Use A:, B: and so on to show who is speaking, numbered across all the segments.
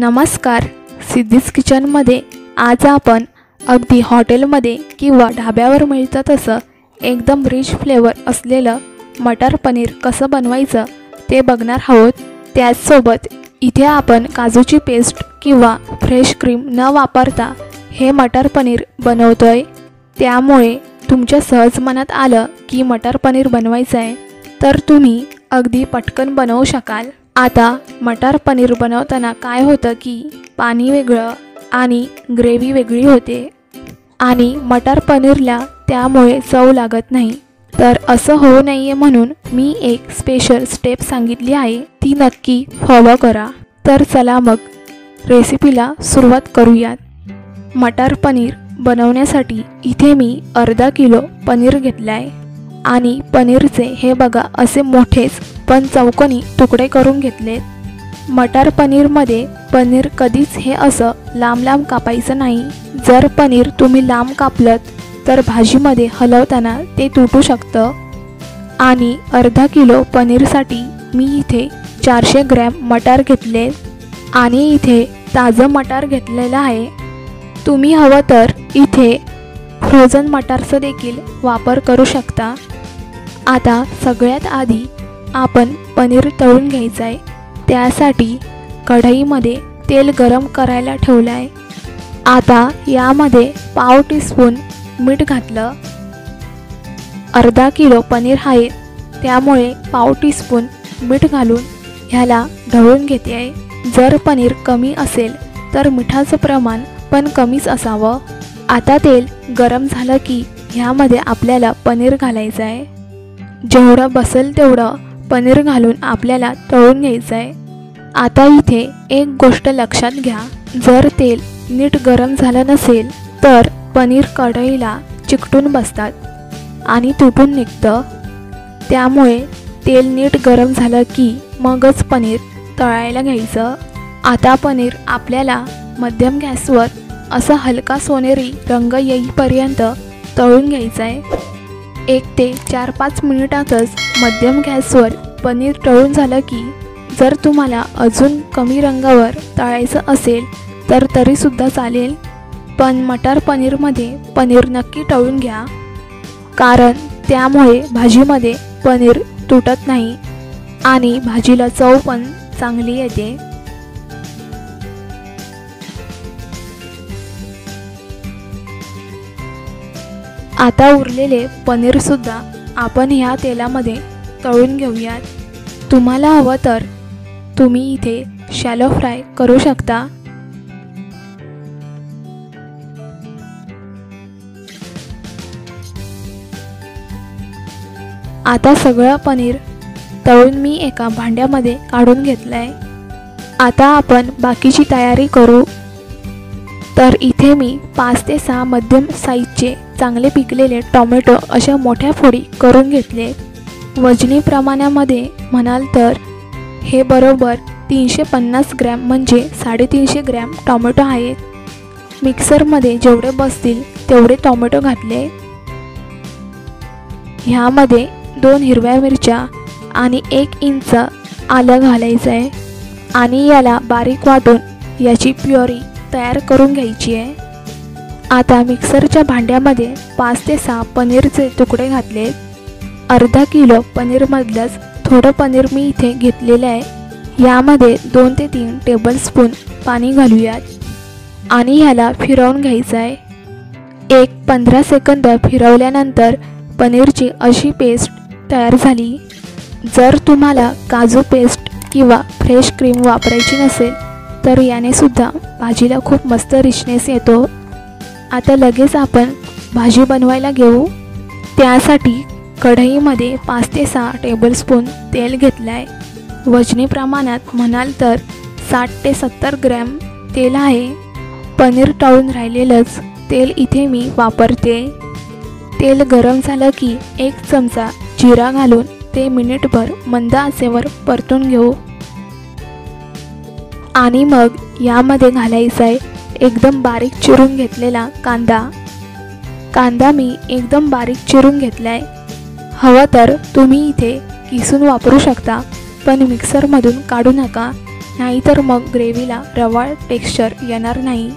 A: नमस्कार, सिद्धीज किचनमध्ये आज आपण अगदी हॉटेलमध्ये किंवा ढाब्यावर मिळतं तसं एकदम रिच फ्लेवर असलेलं मटर पनीर कसं बनवायचं ते बघणार आहोत। त्याचसोबत इथे आपण काजूची पेस्ट किंवा फ्रेश क्रीम न वापरता हे मटर पनीर बनवतोय। त्यामुळे तुमच्या सहज मनात आलं की मटर पनीर बनवायचं आहे तर तुम्ही अगदी पटकन बनवू शकाल। आता मटर पनीर बनवताना काय होतं की पाणी वेगळं आणि ग्रेव्ही वेगळी होते आणि मटर पनीरला त्यामुळे चव लागत नाही। तर असं होऊ नये म्हणून मी एक स्पेशल स्टेप सांगितली आहे, ती नक्की फॉलो करा। तर चला मग रेसिपीला सुरुवात करूयात। मटर पनीर बनवण्यासाठी इथे मी अर्धा किलो पनीर घेतलाय आणि पनीरचे हे बघा असे मोठेच पण चौकोनी तुकडे करून घेतलेत। मटर पनीरमध्ये पनीर कधीच हे असं लांब लांब कापायचं नाही। जर पनीर तुम्ही लांब कापलत तर भाजीमध्ये हलवताना ते तुटू शकतं। आणि अर्धा किलो पनीरसाठी मी इथे 400 ग्रॅम मटार घेतले आणि इथे ताजं मटार घेतलेलं आहे। तुम्ही हवं तर इथे फ्रोझन मटारचा देखील वापर करू शकता। आता सगळ्यात आधी आपण पनीर तळून घ्यायचं आहे। त्यासाठी कढईमध्ये तेल गरम करायला ठेवलं आहे। आता यामध्ये पाव टीस्पून मीठ घातलं। अर्धा किलो पनीर आहे त्यामुळे पाव टीस्पून मीठ घालून ह्याला ढवळून घेते आहे। जर पनीर कमी असेल तर मिठाचं प्रमाण पण कमीच असावं। आता तेल गरम झालं की ह्यामध्ये आपल्याला पनीर घालायचं आहे। जेवढं बसेल तेवढं पनीर घालून आपल्याला तळून घ्यायचं आहे। आता इथे एक गोष्ट लक्षात घ्या, जर तेल नीट गरम झालं नसेल तर पनीर कढईला चिकटून बसतात आणि तुटून निघतं। त्यामुळे तेल नीट गरम झालं की मगच पनीर तळायला घ्यायचं। आता पनीर आपल्याला मध्यम गॅसवर असा हलका सोनेरी रंग येईपर्यंत तळून घ्यायचं आहे। 1 ते 4-5 मिनिटातच मध्यम गॅसवर पनीर तळून झालं की जर तुम्हाला अजून कमी रंगावर तळायचं असेल तर तरीसुद्धा चालेल, पण मटर पनीरमध्ये पनीर नक्की तळून घ्या, कारण त्यामुळे भाजीमध्ये पनीर तुटत नाही आणि भाजीला चव पण चांगली येते। आता उरलेले पनीरसुद्धा आपण ह्या तेलामध्ये तळून घेऊयात। तुम्हाला हवं तर तुम्ही इथे शॅलो फ्राय करू शकता। आता सगळं पनीर तळून मी एका भांड्यामध्ये काढून घेतलंय। आता आपण बाकीची तयारी करू। तर इथे मी 5 ते 6 मध्यम साईजचे चांगले पिकलेले टोमॅटो अशा मोठ्या फोडी करून घेतले। वजनी प्रमाणामध्ये म्हणाल तर हे बरोबर 350 ग्रॅम म्हणजे 350 ग्रॅम टोमॅटो आहेत। मिक्सरमध्ये जेवढे बसतील तेवढे टोमॅटो घातले। ह्यामध्ये 2 हिरव्या मिरच्या आणि 1 इंच आलं घालायचं आहे आणि याला बारीक वाटून याची प्युरी तयार करून घ्यायची आहे। आता मिक्सरच्या भांड्यामध्ये 5 ते 6 पनीरचे तुकडे घातले। अर्धा किलो पनीरमधलंच थोडं पनीर मी इथे घेतलेलं आहे। यामध्ये 2 ते 3 टेबलस्पून पाणी घालूयात आणि ह्याला फिरवून घ्यायचं आहे। 15 सेकंद फिरवल्यानंतर पनीरची अशी पेस्ट तयार झाली। जर तुम्हाला काजू पेस्ट किंवा फ्रेश क्रीम वापरायची नसेल तर याने सुद्धा भाजीला खूप मस्त रिचनेस येतो। आता लगेच आपण भाजी बनवायला घेऊ। त्यासाठी कढईमध्ये 5 ते 6 टेबलस्पून तेल घेतलं आहे। वजनी प्रमाणात म्हणाल तर 60 ते 70 ग्रॅम तेल आहे। पनीर तळून राहिलेलंच तेल इथे मी वापरते। तेल गरम झालं की 1 चमचा जिरा घालून ते मिनिटभर मंद आचेवर परतून घेऊ आणि मग यामध्ये घालायचा आहे एकदम बारीक चिरून घेतलेला कांदा मी एकदम बारीक चिरून घेतलाय। हवं तर तुम्ही इथे किसून वापरू शकता, पण मिक्सरमधून काढू नका, नाहीतर मग ग्रेव्हीला रवाळ टेक्स्चर येणार नाही.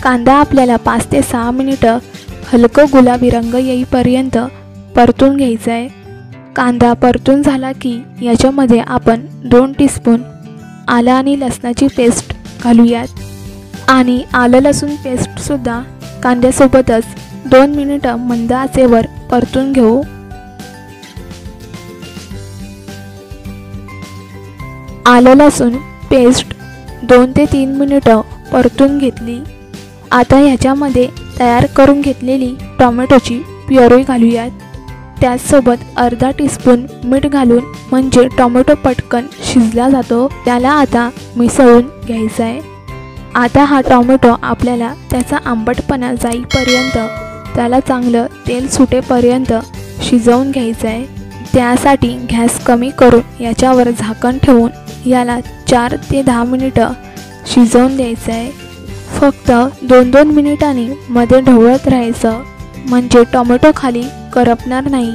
A: कांदा आपल्याला 5 ते 6 मिनिटं हलकं गुलाबी रंग येईपर्यंत परतून घ्यायचा आहे. कांदा परतून झाला की याच्यामध्ये आपण 2 टीस्पून आलं आणि लसणाची पेस्ट घालूयात आणि आलं लसूण पेस्टसुद्धा कांद्यासोबतच 2 मिनिटं मंद आचेवर परतून घेऊ. आलं लसूण पेस्ट 2 ते 3 मिनिटं परतून घेतली. आता ह्याच्यामध्ये तयार करून घेतलेली टोमॅटोची प्युरी घालूयात. त्याचसोबत अर्धा टीस्पून मीठ घालून म्हणजे टोमॅटो पटकन शिजला जातो. त्याला आता मिसळून घ्यायचा आहे. आता हा टोमॅटो आपल्याला त्याचा आंबटपणा जाईपर्यंत त्याला चांगलं तेल सुटेपर्यंत शिजवून घ्यायचं आहे. त्यासाठी गॅस कमी करून याच्यावर झाकण ठेवून याला 4 ते 10 मिनिटं शिजवून द्यायचं आहे. फक्त 2-2 मिनिटांनी मध्ये ढवळत राहायचं म्हणजे टोमॅटो खाली करपणार नाही.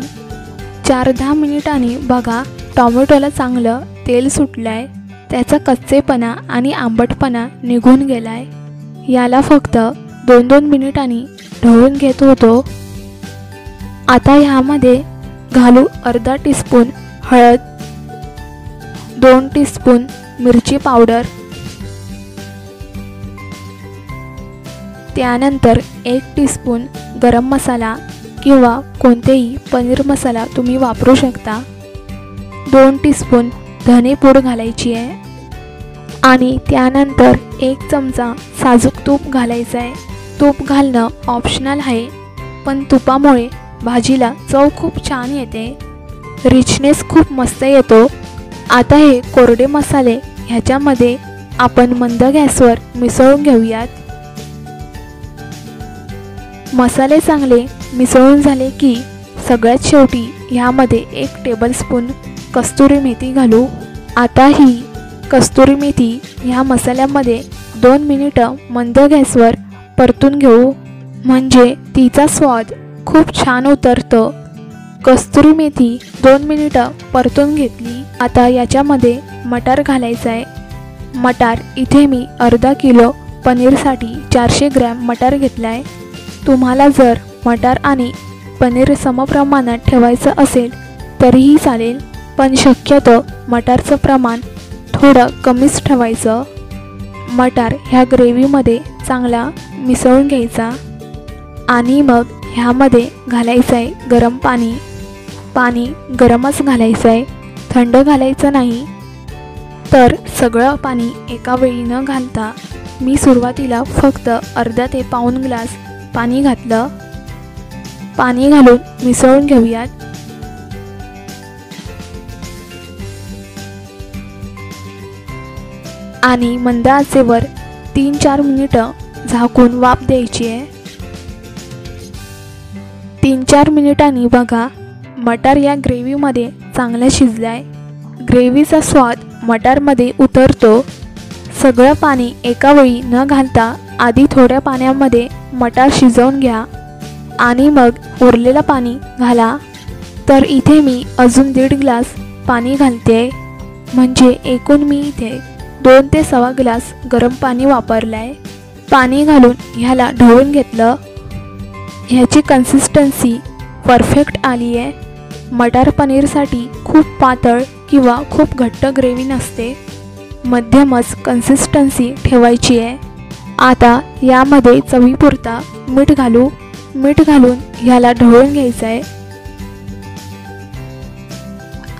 A: 4-10 मिनिटांनी बघा टोमॅटोला चांगलं तेल सुटलं आहे. त्याचा कच्चेपणा आणि आंबटपणा निघून गेला आहे. याला फक्त 2-2 मिनिटांनी ढवळून घेत होतो. आता ह्यामध्ये घालू अर्धा टीस्पून हळद, 2 टीस्पून मिरची पावडर, त्यानंतर 1 टीस्पून गरम मसाला किंवा कोणतेही पनीर मसाला तुम्ही वापरू शकता. 2 टीस्पून धनेपूड घालायची आहे आणि त्यानंतर 1 चमचा साजूक तूप घालायचं आहे. तूप घालणं ऑप्शनल आहे, पण तुपामुळे भाजीला चव खूप छान येते, रिचनेस खूप मस्त येतो. आता हे कोरडे मसाले ह्याच्यामध्ये आपण मंद गॅसवर मिसळून घेऊयात. मसाले चांगले मिसळून झाले की सगळ्यात शेवटी ह्यामध्ये 1 टेबलस्पून कस्तुरी मेथी घालू. आता ही कस्तुरी मेथी ह्या मसाल्यामध्ये 2 मिनिटं मंद गॅसवर परतून घेऊ म्हणजे तिचा स्वाद खूप छान उतरतो. कस्तुरी मेथी 2 मिनिटं परतून घेतली. आता याच्यामध्ये मटार घालायचा आहे. मटार इथे मी अर्धा किलो पनीरसाठी 400 ग्रॅम मटार घेतला आहे. तुम्हाला जर मटार आणि पनीर समप्रमाणात ठेवायचं असेल तरीही चालेल, पण शक्यतो मटारचं प्रमाण थोडं कमीच ठेवायचं. मटार ह्या ग्रेव्हीमध्ये चांगला मिसळून घ्यायचा आणि मग ह्यामध्ये घालायचं आहे गरम पाणी. पाणी गरमच घालायचं आहे, थंड घालायचं नाही. तर सगळं पाणी एका वेळी न घालता मी सुरुवातीला फक्त अर्धा ते पाऊण ग्लास पाणी घातलं. पाणी घालून मिसळून घेऊयात. आणि मंद आचेवर 3-4 मिनिटं झाकून वाफ द्यायची आहे. 3-4 मिनिटांनी बघा मटार या ग्रेव्हीमध्ये चांगला शिजला आहे. ग्रेव्हीचा स्वाद मटारमध्ये उतरतो. सगळं पाणी एका वेळी न घालता आधी थोड्या पाण्यामध्ये मटार शिजवून घ्या आणि मग उरलेलं पाणी घाला. तर इथे मी अजून 1.5 ग्लास पाणी घालते, म्हणजे एकूण मी इथे 2 ते 1.25 ग्लास गरम पाणी वापरलं आहे. पाणी घालून ह्याला ढवळून घेतलं. ह्याची कन्सिस्टन्सी परफेक्ट आली आहे. मटार पनीरसाठी खूप पातळ किंवा खूप घट्ट ग्रेव्ही नसते, मध्यमच कन्सिस्टन्सी ठेवायची आहे. आता यामध्ये चवीपुरता मीठ घालू. मीठ घालून ह्याला ढवळून घ्यायचं आहे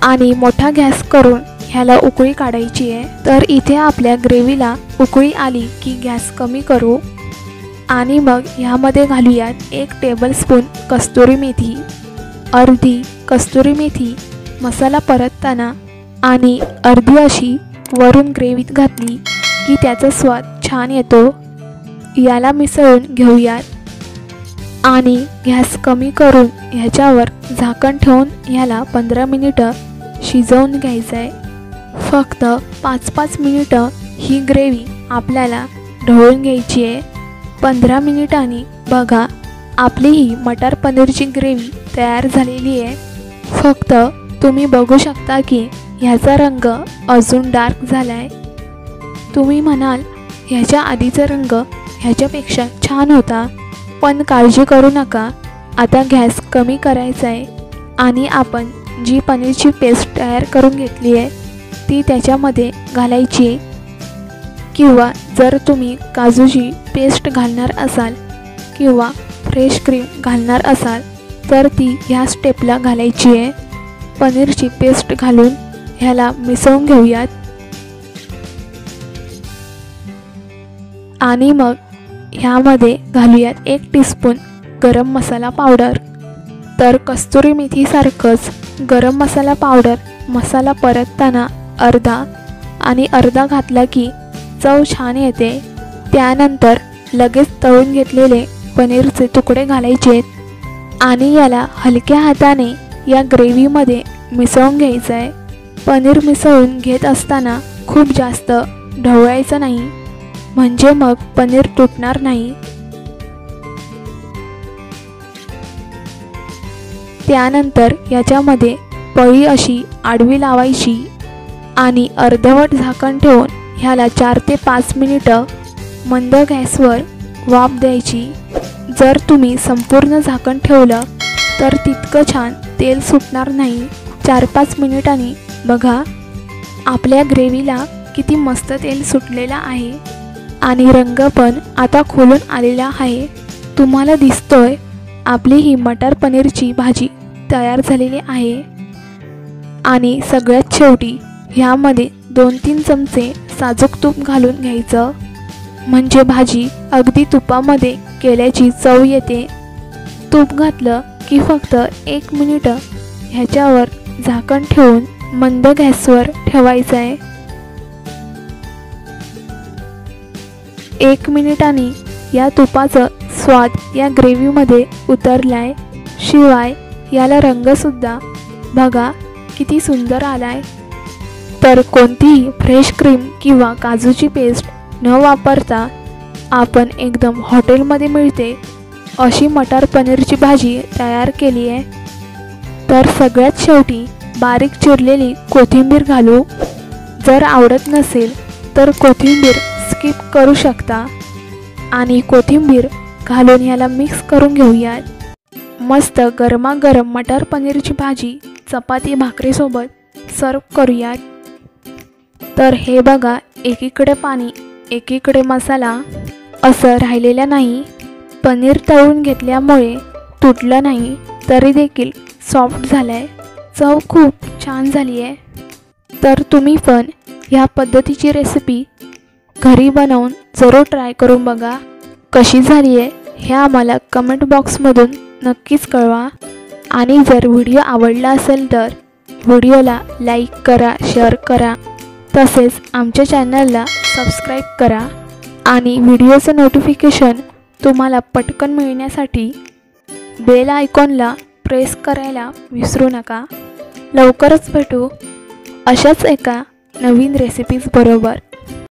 A: आणि मोठा गॅस करून ह्याला उकळी काढायची आहे. तर इथे आपल्या ग्रेव्हीला उकळी आली की गॅस कमी करू आणि मग ह्यामध्ये घालूयात 1 टेबलस्पून कस्तुरी मेथी. अर्धी कस्तुरी मेथी मसाला परतताना आणि अर्धी अशी वरून ग्रेव्हीत घातली की त्याचा स्वाद छान येतो. याला मिसळून घेऊयात आणि गॅस कमी करून ह्याच्यावर झाकण ठेवून ह्याला 15 मिनिटं शिजवून घ्यायचं आहे. फक्त 5-5 मिनिटं ही ग्रेव्ही आपल्याला ढवळून घ्यायची आहे. 15 मिनिटांनी बघा आपली ही मटार पनीरची ग्रेव्ही तयार झालेली आहे. फक्त तुम्ही बघू शकता की ह्याचा रंग अजून डार्क झाला आहे. तुम्ही म्हणाल ह्याच्या आधीचा रंग ह्याच्यापेक्षा छान होता, पण काळजी करू नका, आता गॅस कमी करायचा आहे आणि आपण जी पनीरची पेस्ट तयार करून घेतली आहे ती त्याच्यामध्ये घालायची आहे. किंवा जर तुम्ही काजूची पेस्ट घालणार असाल किंवा फ्रेश क्रीम घालणार असाल तर ती ह्या स्टेपला घालायची आहे. पनीरची पेस्ट घालून ह्याला मिसळून घेऊयात आणि मग ह्यामध्ये घालूयात 1 टीस्पून गरम मसाला पावडर. तर कस्तुरी मेथीसारखंच गरम मसाला पावडर मसाला परतताना अर्धा घातला की चव छान येते. त्यानंतर लगेच तळून घेतलेले पनीरचे तुकडे घालायचे आणि याला हलक्या हाताने या ग्रेव्हीमध्ये मिसळून घ्यायचं आहे. पनीर मिसळून घेत असताना खूप जास्त ढवळायचं नाही, म्हणजे मग पनीर तुटणार नाही. त्यानंतर याच्यामध्ये पळी अशी आडवी लावायची आणि अर्धवट झाकण ठेवून ह्याला 4 ते 5 मिनिटं मंद गॅसवर वाफ द्यायची. जर तुम्ही संपूर्ण झाकण ठेवलं तर तितकं छान तेल सुटणार नाही. 4-5 मिनिटांनी बघा आपल्या ग्रेव्हीला किती मस्त तेल सुटलेलं आहे आणि रंग पण आता खुलून आलेला आहे. तुम्हाला दिसतोय आपली ही मटर पनीरची भाजी तयार झालेली आहे. आणि सगळ्यात शेवटी ह्यामध्ये 2-3 चमचे साजूक तूप घालून घ्यायचं, म्हणजे भाजी अगदी तुपामध्ये केल्याची चव येते. तूप घातलं की फक्त 1 मिनिट ह्याच्यावर झाकण ठेवून मंद गॅसवर ठेवायचं आहे. 1 मिनिटांनी या तुपाचं स्वाद या ग्रेव्हीमध्ये उतरलाय. शिवाय याला रंगसुद्धा बघा किती सुंदर आलाय. तर कोणतीही फ्रेश क्रीम किंवा काजूची पेस्ट न वापरता आपण एकदम हॉटेलमध्ये मिळते अशी मटर पनीरची भाजी तयार केली आहे. तर सगळ्यात शेवटी बारीक चिरलेली कोथिंबीर घालू. जर आवडत नसेल तर कोथिंबीर स्किप करू शकता आणि कोथिंबीर घालून याला मिक्स करून घेऊयात. मस्त गरमागरम मटर पनीरची भाजी चपाती भाकरीसोबत सर्व करूयात. तर हे बघा एकीकडे पाणी एकीकडे मसाला असं राहिलेलं नाही. पनीर तळून घेतल्यामुळे तुटलं नाही, तरी देखील सॉफ्ट झालं आहे. चव खूप छान झाली आहे. तर तुम्ही पण ह्या पद्धतीची रेसिपी घरी बनवून जरूर ट्राय करून बघा. कशी झाली आहे हे आम्हाला कमेंट बॉक्समधून नक्कीच कळवा. आणि जर व्हिडिओ आवडला असेल तर व्हिडिओला लाईक करा, शेअर करा, तसेच आमच्या चॅनलला सबस्क्राईब करा आणि व्हिडिओचं नोटिफिकेशन तुम्हाला पटकन मिळण्यासाठी बेल आयकॉनला प्रेस करायला विसरू नका. लवकरच भेटू अशाच एका नवीन रेसिपीज बरोबर.